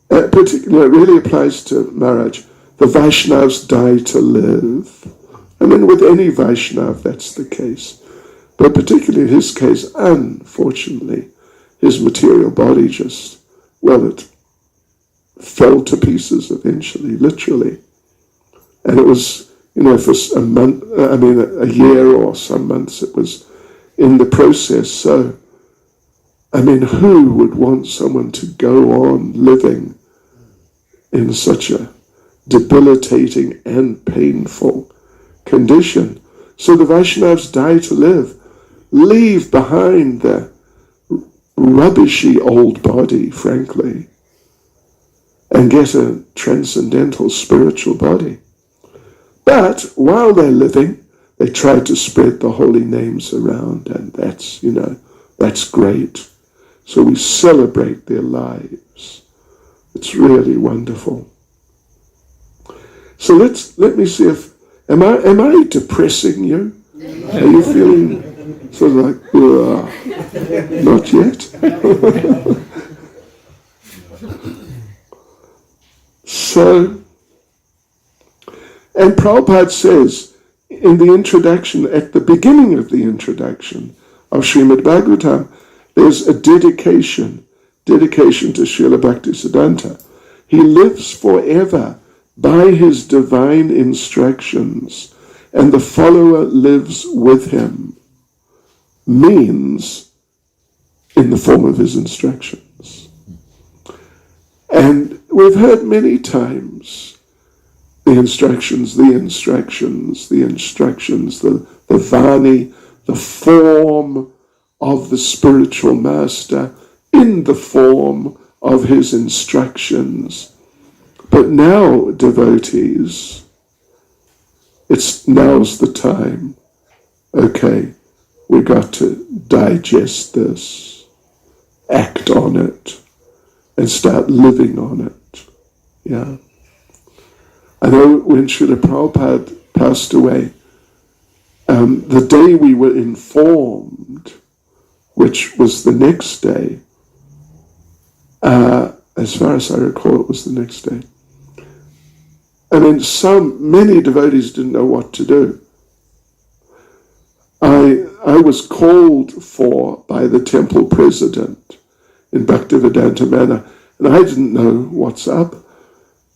Particularly, it really applies to Maharaj. The Vaishnavas die to live. I mean, with any Vaishnav, that's the case. But particularly in his case, unfortunately, his material body just, it fell to pieces eventually, literally. And it was, for a month, a year or some months, it was in the process. So, who would want someone to go on living in such a debilitating and painful condition? So the Vaishnavas die to live, leave behind the rubbishy old body, frankly, and get a transcendental spiritual body. But while they're living, they try to spread the holy names around, and that's, that's great. So we celebrate their lives. It's really wonderful. So let me see if, am I depressing you? Are you feeling sort of like, not yet? So, and Prabhupada says in the introduction, at the beginning of the introduction of Srimad Bhagavatam, there's a dedication to Srila Bhaktisiddhanta. He lives forever by his divine instructions, and the follower lives with him, means in the form of his instructions. And we've heard many times the instructions, the Vani, the form of the spiritual master in the form of his instructions. But now, devotees, now's the time. Okay, we got to digest this. act on it and start living on it. Yeah. I know when Srila Prabhupada passed away, the day we were informed, which was the next day, as far as I recall, it was the next day. I mean, many devotees didn't know what to do. I was called for by the temple president in Bhaktivedanta Manor, and I didn't know what's up.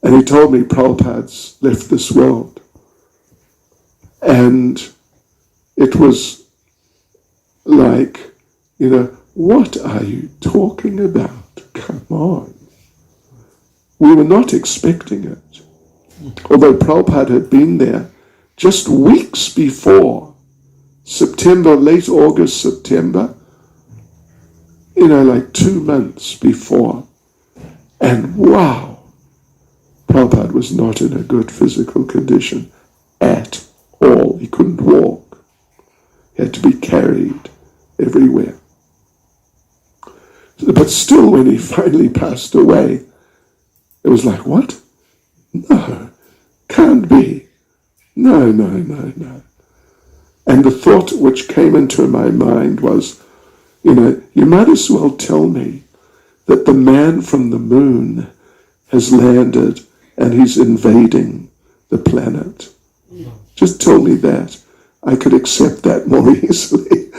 And he told me Prabhupada's left this world. And it was like, what are you talking about? Come on. We were not expecting it. Although Prabhupada had been there just weeks before, September, late August, September, like 2 months before. And wow, Prabhupada was not in a good physical condition at all. He couldn't walk. He had to be carried everywhere. But still, when he finally passed away, it was like, what? No, can't be. No. And the thought which came into my mind was, you might as well tell me that the man from the moon has landed and he's invading the planet. Just tell me that. I could accept that more easily.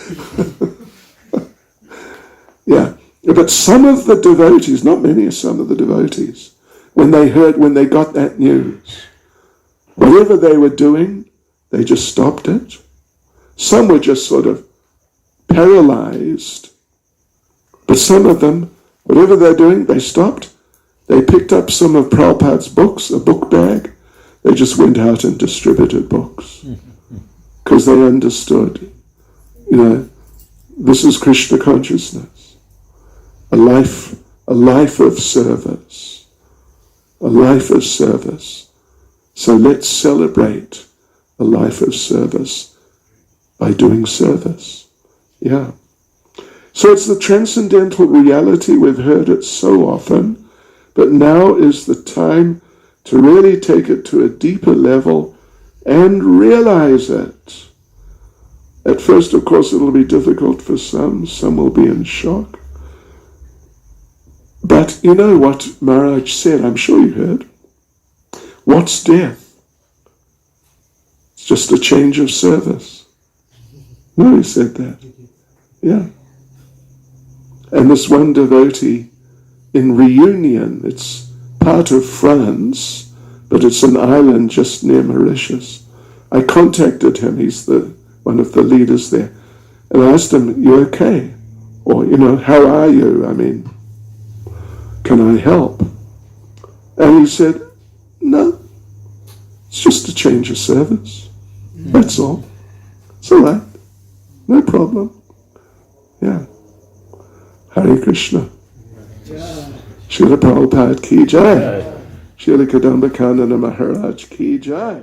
Yeah. But some of the devotees, not many, some of the devotees, when they got that news, whatever they were doing, they just stopped it. Some were just sort of paralyzed. But some of them, whatever they're doing, they stopped. They picked up some of Prabhupada's books, a book bag. They just went out and distributed books. Because they understood, this is Krishna consciousness. A life of service. A life of service. So let's celebrate a life of service by doing service. Yeah. So it's the transcendental reality. We've heard it so often, but now is the time to really take it to a deeper level and realize it. At first, of course, it'll be difficult for some. Some will be in shock. But you know what Maharaj said, I'm sure you heard. What's death? It's just a change of service. No, he said that. Yeah. And this one devotee in Reunion, it's part of France, but it's an island just near Mauritius. I contacted him, he's one of the leaders there, and I asked him, you okay? Or, how are you? I mean, can I help? And he said, no, it's just a change of service. That's all. It's all right. No problem. Yeah. Hare Krishna. Srila Prabhupada ki jai. Srila Kadamba Kanana Maharaj ki jai.